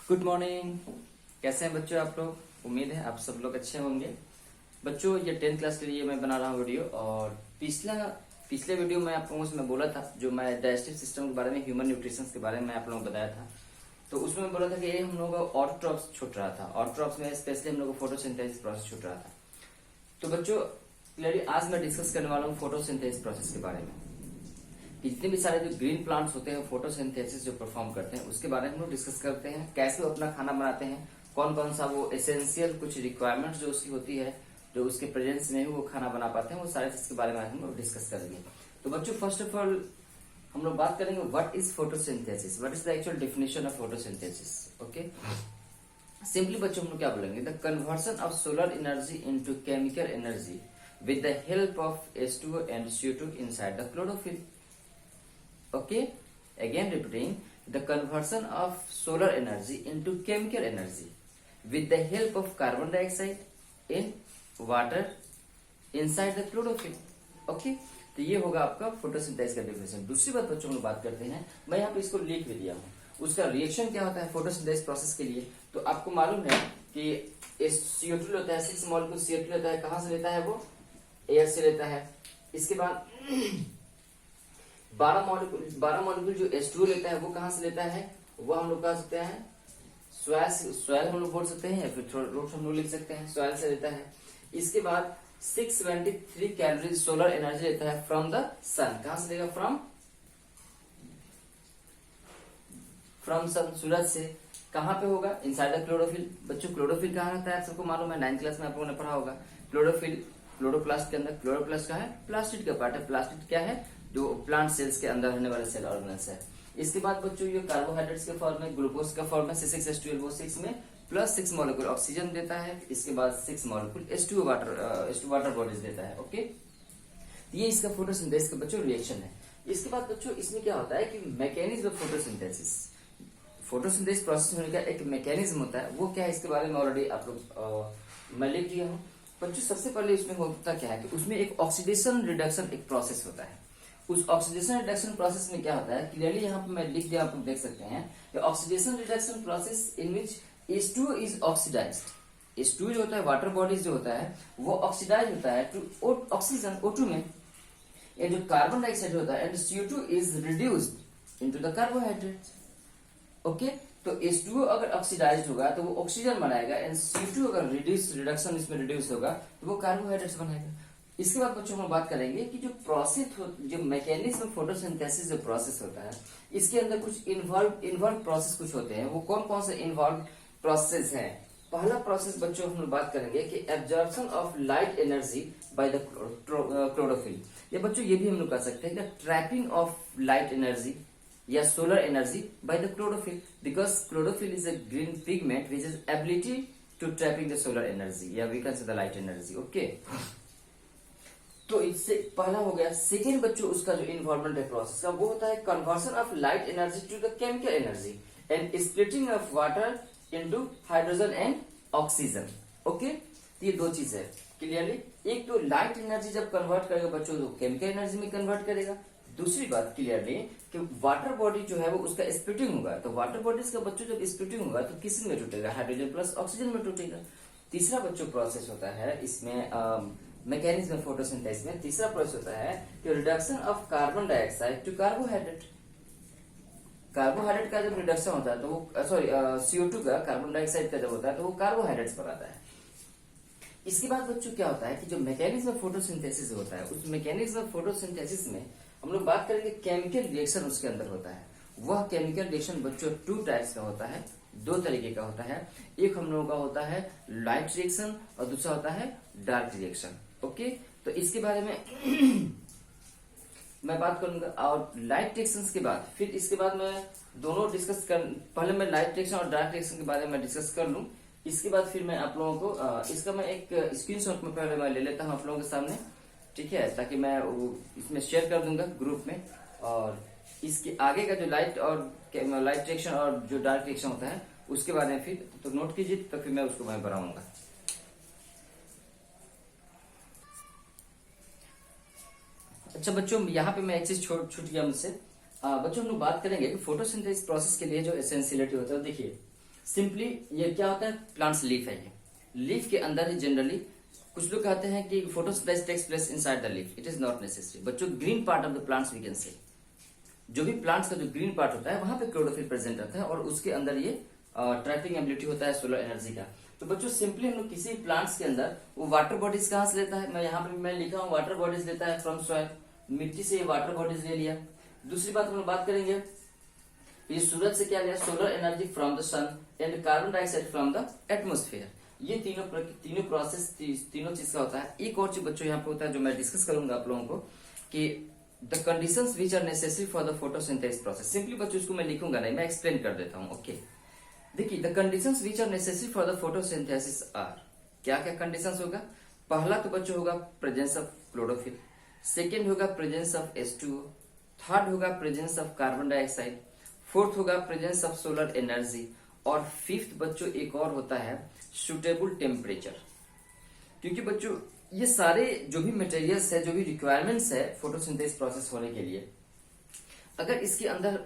Good morning. कैसे हैं बच्चों आप लोग? उम्मीद है आप सब लोग अच्छे होंगे। बच्चों ये 10th क्लास के लिए मैं बना रहा हूँ वीडियो। और पिछले वीडियो में आप लोगों से मैं बोला था, जो मैं डाइजेस्टिव सिस्टम के बारे में, ह्यूमन न्यूट्रिशन के बारे में आप लोगों को बताया था। तो उसमें मैं बोला था कि ये हम लोगों को ऑटोट्रॉप्स छूट रहा था। ऑटोट्रॉप्स में स्पेशली हम लोग को फोटोसिंथेसिस प्रोसेस छूट रहा था। तो बच्चों क्लियरली आज मैं डिस्कस करने वाला हूँ फोटोसिंथेसिस प्रोसेस के बारे में। जितने भी सारे जो ग्रीन प्लांट्स होते हैं फोटोसिंथेसिस जो परफॉर्म करते हैं उसके बारे में हम लोग डिस्कस करते हैं। कैसे वो अपना खाना बनाते हैं, कौन कौन सा वो एसेंशियल कुछ रिक्वायरमेंट्स जो उसकी होती है, जो उसके प्रेजेंस में वो खाना बना पाते हैं, वो सारे चीज के बारे में हम लोग डिस्कस करेंगे। तो बच्चों फर्स्ट ऑफ ऑल हम लोग बात करेंगे what is photosynthesis, what is the actual definition of photosynthesis. Okay, simply बच्चों हम लोग क्या बोलेंगे, the conversion of solar energy into chemical energy with the help of H2O and CO2 inside the chlorophyll. Okay, again repeating, the conversion of solar energy into chemical energy with the help of carbon dioxide in water inside the chlorophyll. Okay, तो ये होगा आपका photosynthesis का definition. दूसरी बात बच्चों हम बात करते हैं, मैं यहाँ पे इसको लिख भी दिया हूँ, उसका रिएक्शन क्या होता है फोटोसिंथेसिस प्रोसेस के लिए। तो आपको मालूम है कि CO2 लेता है, 6 मॉलिक्यूल CO2 लेता है। कहाँ से लेता है वो? एयर से लेता है। इसके बाद 12 मॉलिक्यूल जो H2O लेता है वो कहां से लेता है? वो हम लोग कह सकते हैं सॉइल हम लोग बोल सकते हैं, या फिर रूट हम लोग लिख सकते हैं, सॉइल से लेता है। इसके बाद 673 कैलोरीज सोलर एनर्जी लेता है फ्रॉम द सन। कहां से लेगा? फ्रॉम सन, सूरज से। कहां पे होगा? Inside the chlorophyll. बच्चों क्लोरोफिल कहां रहता है आप सबको मालूम है, 9th क्लास में आप लोगों ने पढ़ा होगा। क्लोरोफिल क्लोरोप्लास्ट के अंदर। क्लोरोप्लास्ट का है प्लास्टिड का पार्ट है। प्लास्टिड क्या है? जो प्लांट सेल्स के अंदर रहने वाले सेल ऑर्गेनल्स है। इसके बाद बच्चों ये कार्बोहाइड्रेट्स के फॉर्म में, ग्लूकोज का फॉर्म में C6H12O6 में प्लस 6 मॉलिक्यूल ऑक्सीजन देता है। इसके बाद 6 मॉलिक्यूल H2O वाटर बॉडीज देता है। ओके, ये इसका फोटोसिंथेसिस का बच्चों रिएक्शन है। इसके बाद बच्चों इसमें क्या होता है कि mechanism of photosynthesis, photosynthesis process होने का एक मैकेनिज्म होता है। वो क्या है इसके बारे में ऑलरेडी आप लोग मैं लिख दिया हूँ। बच्चों सबसे पहले इसमें होता क्या है कि उसमें एक ऑक्सीडेशन रिडक्शन एक प्रोसेस होता है। उस ऑक्सीडेशन रिडक्शन प्रोसेस में क्या होता है, क्लियरली यहाँ पे मैं लिख दिया, आप लोग देख सकते हैं। Oxidation reduction process in which H2O is oxidised. H2O जो होता है वाटर बॉडीज जो होता है वो ऑक्सीडाइज होता है टू ऑक्सीजन O2 में। ये जो कार्बन डाइऑक्साइड होता है and CO2 is reduced into the carbohydrates. Okay, तो H2O अगर ऑक्सीडाइज्ड होगा तो वो ऑक्सीजन बनाएगा, एंड CO2 अगर रिडक्शन इसमें रिड्यूस होगा तो वो कार्बोहाइड्रेट्स बनाएगा। इसके बाद बच्चों हम बात करेंगे कि जो मैकेनिज्म फोटोसिंथेसिस जो प्रोसेस होता है, इसके अंदर कुछ इन्वॉल्व प्रोसेस कुछ होते हैं। वो कौन कौन से इन्वॉल्व प्रोसेस हैं? पहला प्रोसेस बच्चों हम लोग बात करेंगे कि absorption of light energy by the chlorophyll. या बच्चों ये भी हम लोग कह सकते हैं कि ट्रैपिंग ऑफ लाइट एनर्जी या solar energy by the chlorophyll, because chlorophyll is a green pigment which is ability to trapping the solar energy या we can say the light energy. Okay, तो इससे पहला हो गया। सेकेंड बच्चों उसका जो इन्वॉल्वमेंट है प्रोसेस का वो होता है conversion of light energy to the chemical energy and splitting of water into hydrogen and oxygen. Okay, तो ये दो चीज है क्लियरली। एक तो लाइट एनर्जी जब कन्वर्ट करेगा बच्चों तो केमिकल एनर्जी में कन्वर्ट करेगा। दूसरी बात क्लियरली कि वाटर बॉडी जो है वो उसका स्प्लिटिंग होगा, तो वाटर बॉडीज का बच्चों जब स्प्लिटिंग होगा तो किस में टूटेगा? हाइड्रोजन प्लस ऑक्सीजन में टूटेगा। तीसरा बच्चों प्रोसेस होता है इसमें मैकेनिज्म फोटोसिंथेसिस में तीसरा प्रोसेस होता है कि reduction of carbon dioxide to carbohydrate. Carbohydrate का जब रिडक्शन होता है तो वो CO2 का, कार्बन डाइऑक्साइड का जब होता है तो वो कार्बोहाइड्रेट्स बनाता है। इसके बाद बच्चों क्या होता है कि जो मैकेनिज्म फोटोसिंथेसिस होता है उस मैकेनिज्म फोटोसिंथेसिस में हम लोग बात करेंगे केमिकल रिएक्शन उसके अंदर होता है। वह केमिकल रिएक्शन बच्चों 2 टाइप्स का होता है, 2 तरीके का होता है। एक हम लोगों का होता है लाइट रिएक्शन और दूसरा होता है डार्क रिएक्शन। ओके, तो इसके बारे में मैं बात करूंगा। और लाइट रिएक्शन के बाद फिर इसके बाद मैं दोनों डिस्कस कर, पहले मैं लाइट रिएक्शन और डार्क रिएक्शन के बारे में डिस्कस कर लूं। इसके बाद फिर मैं आप लोगों को इसका मैं एक स्क्रीनशॉट में पहले मैं ले लेता हूं आप लोगों के सामने, ठीक है, ताकि मैं इसमें शेयर कर दूंगा ग्रुप में। और इसके आगे का जो लाइट रिएक्शन और जो डार्क रिएक्शन होता है उसके बारे में फिर तो नोट कीजिए, तो फिर मैं उसको मैं बनाऊंगा। अच्छा बच्चों यहाँ पे मैं एक चीज छूट गया मुझसे। बच्चों हम लोग बात करेंगे कि फोटोसिंथेसिस प्रोसेस के लिए जो एसेंशियलिटी होता है। देखिए सिंपली ये क्या होता है, प्लांट्स लीफ है। ये लीफ के अंदर ही जनरली कुछ लोग कहते हैं कि photosynthesis takes place inside the leaf, it is not necessary बच्चों। Green part of the plants we can say, जो भी प्लांट्स का जो ग्रीन पार्ट होता है वहां पे क्लोरोफिल प्रेजेंट रहता है और उसके अंदर ये ट्रैपिंग एबिलिटी होता है सोलर एनर्जी का। तो बच्चों सिंपली हम लोग किसी प्लांट्स के अंदर वो वाटर बॉडीज कहां से लेता है, मैं यहाँ पे मैं लिखा हूँ वाटर बॉडीज लेता है फ्रॉम सॉइल, मिट्टी से ये वाटर बॉडीज ले लिया। दूसरी बात हम लोग बात करेंगे, ये सूरज से क्या लिया, solar energy from the sun and carbon dioxide from the atmosphere. ये तीनों प्रोसेस तीनों चीज का होता है। एक और चीज बच्चों यहाँ पे होता है जो मैं डिस्कस करूंगा आप लोगों को, कि the conditions which are necessary for the photosynthesis process. Simply बच्चों इसको मैं लिखूंगा नहीं, मैं एक्सप्लेन कर देता हूँ। ओके देखिए, the conditions which are necessary for the photosynthesis are, क्या क्या कंडीशंस होगा। पहला तो बच्चों होगा प्रेजेंस ऑफ क्लोरोफिल, सेकेंड होगा प्रेजेंस ऑफ H2O, थर्ड होगा presence of carbon dioxide, fourth होगा प्रेजेंस ऑफ सोलर एनर्जी, और फिफ्थ बच्चों एक और होता है सुटेबल टेम्परेचर। क्योंकि बच्चों ये सारे जो भी मटेरियल्स है, जो भी रिक्वायरमेंट्स है फोटोसिंथेसिस प्रोसेस होने के लिए, अगर इसके अंदर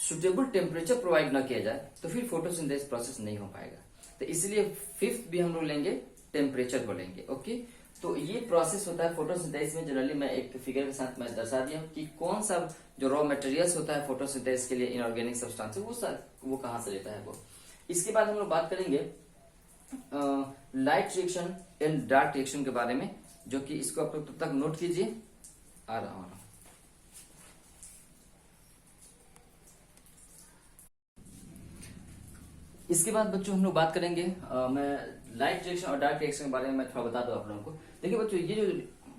सुटेबल टेम्परेचर प्रोवाइड ना किया जाए तो फिर फोटोसिंथेसिस प्रोसेस नहीं हो पाएगा। तो इसलिए फिफ्थ भी हम लोग लेंगे, टेम्परेचर को लेंगे। ओके, तो ये प्रोसेस होता है फोटोसिंथेसिस में। जनरली मैं एक फिगर के साथ मैं दर्शा दिया हूँ कि कौन सा जो रॉ मटेरियल्स होता है फोटोसिंथेसिस के लिए इनऑर्गेनिक सब्सटेंस वो कहाँ से लेता है वो। इसके बाद हम लोग बात करेंगे light reaction and dark reaction के बारे में, जो कि इसको आप लोग तब तक नोट कीजिए। आ रहा हूं। इसके बाद बच्चों हम लोग बात करेंगे मैं लाइट रिएक्शन और डार्क रिएक्शन के बारे में मैं थोड़ा बता दूं आप लोगों को। देखिए बच्चों, ये जो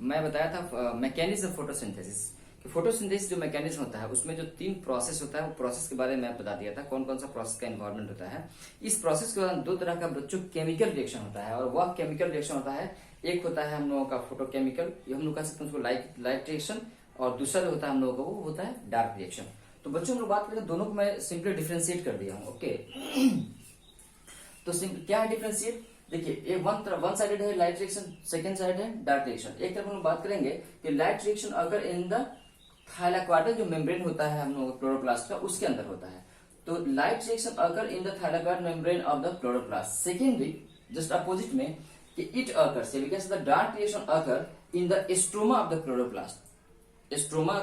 मैं बताया था मैकेनिज्म फोटोसिंथेसिस, फोटोसिंथेसिस जो मैकेनिज्म होता है उसमें जो तीन प्रोसेस होता है वो प्रोसेस के बारे में मैं बता दिया था, कौन कौन सा प्रोसेस का इन्वॉल्वमेंट होता है। इस प्रोसेस के दौरान दो तरह का बच्चों केमिकल रिएक्शन होता है, और वह केमिकल रिएक्शन होता है, एक होता है हम लोगों का फोटोकेमिकल, ये हम लोग कह सकते हैं उसको लाइट रिएक्शन, और दूसरा जो होता है हम लोगों का वो होता है डार्क रिएक्शन। तो बच्चों हम लोग बात करें, दोनों को मैं सिंपली डिफ्रेंशिएट कर दिया हूँ। ओके, तो क्या है डिफ्रेंशिएट, देखिए वन साइडेड है लाइट रिएक्शन, सेकंड साइड है डार्क रिएक्शन। एक तरफ हम लोग बात करेंगे कि लाइट रिएक्शन अगर इन द थाइलाक्वार्टर जो मेम्ब्रेन होता है हम लोग क्लोरोप्लास्ट का, उसके अंदर होता है। तो लाइट रिएक्शन अगर in the thylakoid membrane of the chloroplast. Secondly just opposite में कि it occurs, because the dark reaction occur in the stroma of the chloroplast. Stroma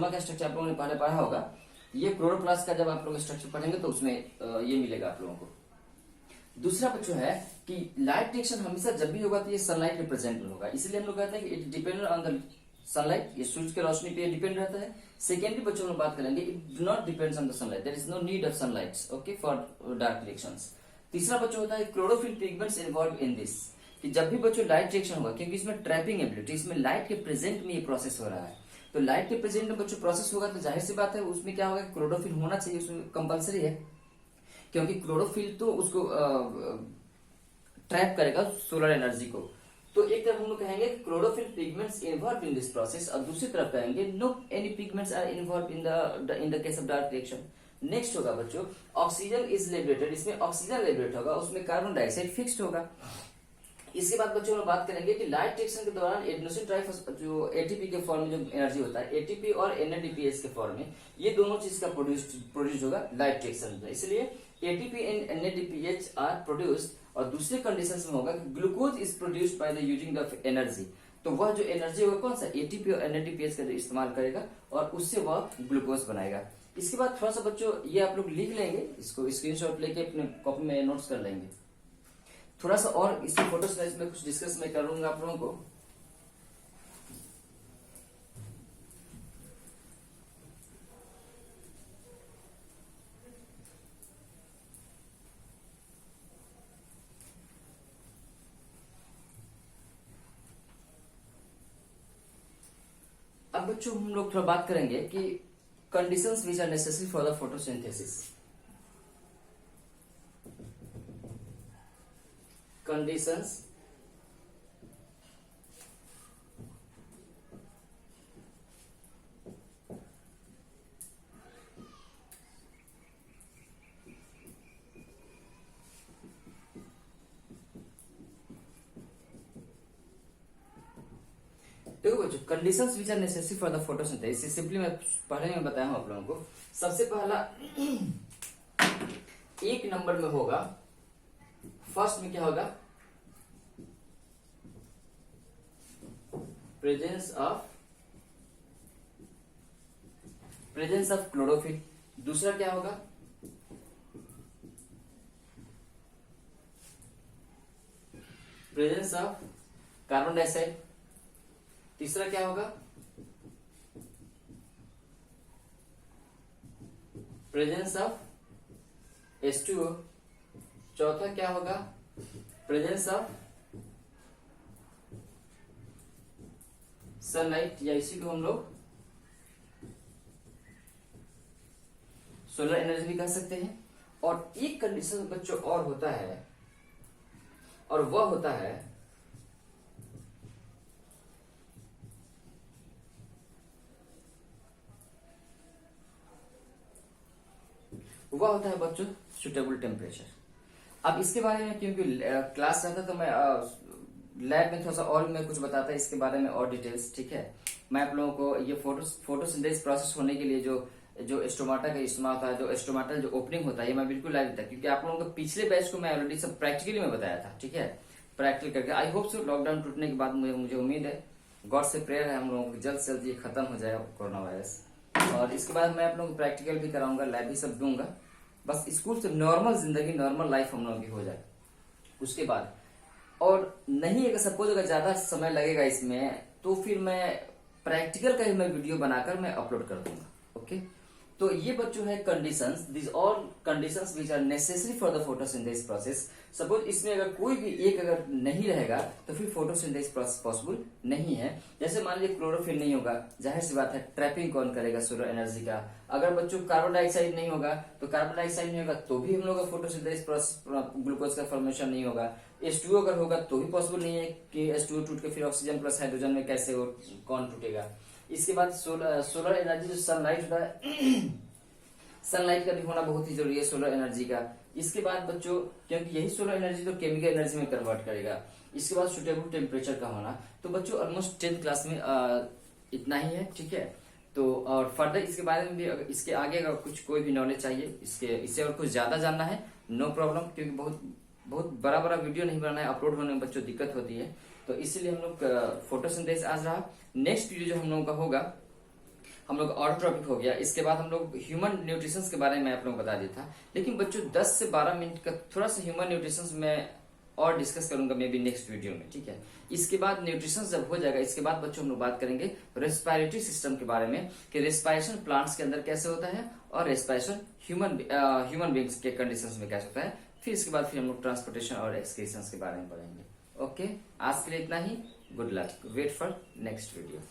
का स्ट्रक्चर आप लोगों ने पहले पढ़ा होगा। ये क्लोरोप्लास्ट का जब आप लोग स्ट्रक्चर पढ़ेंगे तो उसमें ये मिलेगा आप लोगों को। दूसरा बच्चों है कि लाइट रिएक्शन हमेशा जब भी होगा तो ये सनलाइट रिप्रेजेंट होगा, इसलिए हम लोग कहते हैं कि it depend on the sunlight, ये सूरज की रोशनी पे डिपेंड रहता है। सेकेंडली बच्चों हम लोग बात करेंगे, it do not depends on the sunlight, there is no need of sunlight okay for dark reactions. तीसरा बच्चों होता है chlorophyll pigments involve in this, कि जब भी बच्चों लाइट रिएक्शन होगा, क्योंकि इसमें ट्रैपिंग एबिलिटी, इसमें लाइट के प्रेजेंट में ये प्रोसेस हो रहा है, तो लाइट के प्रेजेंट में बच्चों प्रोसेस होगा तो जाहिर सी बात है उसमें क्या होगा, क्लोरोफिल होना चाहिए, उसमें कंपलसरी है, क्योंकि क्लोरोफिल तो उसको ट्रैप करेगा सोलर एनर्जी को। तो एक तरफ हम लोग कहेंगे chlorophyll pigments involve in this process, और दूसरी तरफ कहेंगे no any pigments are involve in the case of dark reaction. Next होगा बच्चों ऑक्सीजन इज लिबरेटेड, इसमें ऑक्सीजन लिबरेट होगा, उसमें कार्बन डाइऑक्साइड फिक्स्ड होगा। इसके बाद बच्चों हम बात करेंगे कि लाइट रिएक्शन के दौरान एडेनोसिन ट्राइफॉस्फेट जो एटीपी के फॉर्म में जो एनर्जी होता है, एटीपी और एनएडीपीएस के फॉर्म में, ये दोनों चीज का प्रोड्यूस होगा लाइट रिएक्शन में, इसलिए ATP and NADPH are produced. और दूसरे कंडीशंस में होगा glucose is produced by the using the energy, तो वह जो एनर्जी होगा कौन सा, एटीपी और एनएडीपीएच का जो इस्तेमाल करेगा और उससे वह ग्लूकोज बनाएगा। इसके बाद थोड़ा सा बच्चों ये आप लोग लिख लेंगे, इसको स्क्रीनशॉट लेके अपने कॉपी में नोट्स कर लेंगे। थोड़ा सा और इसी फोटोसिंथेसिस में कुछ डिस्कस मैं करूंगा आप लोगों को। अब बच्चों हम लोग थोड़ा बात करेंगे कि conditions which are necessary for the photosynthesis. Conditions देखो बच्चों, conditions which are necessary for the photosynthesis simply मैं पहले में बताया हूं आप लोगों को। सबसे पहला एक नंबर में होगा, फर्स्ट में क्या होगा, प्रेजेंस ऑफ क्लोरोफिल। दूसरा क्या होगा, प्रेजेंस ऑफ कार्बन डाइऑक्साइड। तीसरा क्या होगा, प्रेजेंस ऑफ H2O। चौथा क्या होगा, प्रेजेंस ऑफ सनलाइट, या इसी को हम लोग सोलर एनर्जी भी कह सकते हैं। और एक कंडीशन बच्चों और होता है, और वह होता है बच्चों सुटेबल टेम्परेचर। अब इसके बारे में क्योंकि क्लास रहता तो मैं लैब में थोड़ा सा और मैं कुछ बताता इसके बारे में और डिटेल्स, ठीक है। मैं आप लोगों को ये फोटोसिंथेसिस प्रोसेस होने के लिए जो स्टोमाटा का इस्तेमाल होता है, जो स्टोमाटा जो ओपनिंग होता है, ये मैं बिल्कुल लाइव देता, क्योंकि आप लोगों को पिछले बैच को मैं ऑलरेडी सब प्रैक्टिकली में बताया था, ठीक है, प्रैक्टिकल करके। आई होप सो लॉकडाउन टूटने के बाद मुझे उम्मीद है, गॉड से प्रेयर है हम लोगों को जल्द से जल्द ये खत्म हो जाए कोरोना वायरस। और इसके बाद मैं आप लोगों को प्रैक्टिकल भी कराऊंगा, लैब भी सब दूंगा, बस स्कूल से नॉर्मल जिंदगी, नॉर्मल लाइफ हम लोगों की हो जाए उसके बाद। और नहीं अगर सपोज अगर ज्यादा समय लगेगा इसमें, तो फिर मैं प्रैक्टिकल का ही मैं वीडियो बनाकर मैं अपलोड कर दूंगा, ओके। तो ये बच्चों है conditions, this all conditions which are necessary for the photosynthesis process. Suppose इसमें अगर कोई भी एक अगर नहीं रहेगा तो फिर फोटोसिंथेसिस प्रोसेस पॉसिबल नहीं है। जैसे मान लीजिए क्लोरोफिल नहीं होगा, जाहिर सी बात है ट्रैपिंग कौन करेगा सोलर एनर्जी का। अगर बच्चों कार्बन डाइऑक्साइड नहीं होगा, तो कार्बन डाइऑक्साइड नहीं होगा तो भी हम लोग का फोटोसिंथेसिस प्रोसेस, ग्लूकोज का फॉर्मेशन नहीं होगा। H2O अगर होगा तो भी पॉसिबल नहीं है कि H2O टूट के फिर ऑक्सीजन प्लस हाइड्रोजन में कैसे हो, कौन टूटेगा। इसके बाद सोलर एनर्जी जो सनलाइट होता है, सनलाइट का भी होना बहुत ही जरूरी है सोलर एनर्जी का। इसके बाद बच्चों, क्योंकि यही सोलर एनर्जी तो केमिकल एनर्जी में कन्वर्ट करेगा। इसके बाद सुटेबल टेम्परेचर का होना। तो बच्चों ऑलमोस्ट 10th क्लास में इतना ही है, ठीक है। तो और फर्दर इसके बारे में भी, इसके आगे अगर कुछ कोई भी नॉलेज चाहिए, इससे और कुछ ज्यादा जानना है, नो प्रॉब्लम, क्योंकि बहुत बड़ा वीडियो नहीं बनाना है, अपलोड होने में बच्चों दिक्कत होती है, तो इसीलिए हम लोग फोटोसिंथेसिस आज रहा। नेक्स्ट वीडियो जो हम लोगों का होगा, हम लोग और टॉपिक हो गया। इसके बाद हम लोग ह्यूमन न्यूट्रिशन के बारे में आप लोगों को बता दिया था, लेकिन बच्चों 10 से 12 मिनट का थोड़ा सा ह्यूमन न्यूट्रिशन में और डिस्कस करूंगा मे बी नेक्स्ट वीडियो में, ठीक है। इसके बाद न्यूट्रिशन जब हो जाएगा, इसके बाद बच्चों हम लोग बात करेंगे रेस्पिरेटरी सिस्टम के बारे में, कि रेस्पिरेशन प्लांट्स के अंदर कैसे होता है और रेस्पिरेशन ह्यूमन बींग्स के कंडीशंस में कैसे होता है। फिर इसके बाद फिर हम लोग ट्रांसपोर्टेशन और एक्सक्रीशंस के बारे में पढ़ेंगे। ओके, आज के लिए इतना ही। Good luck, wait for next video.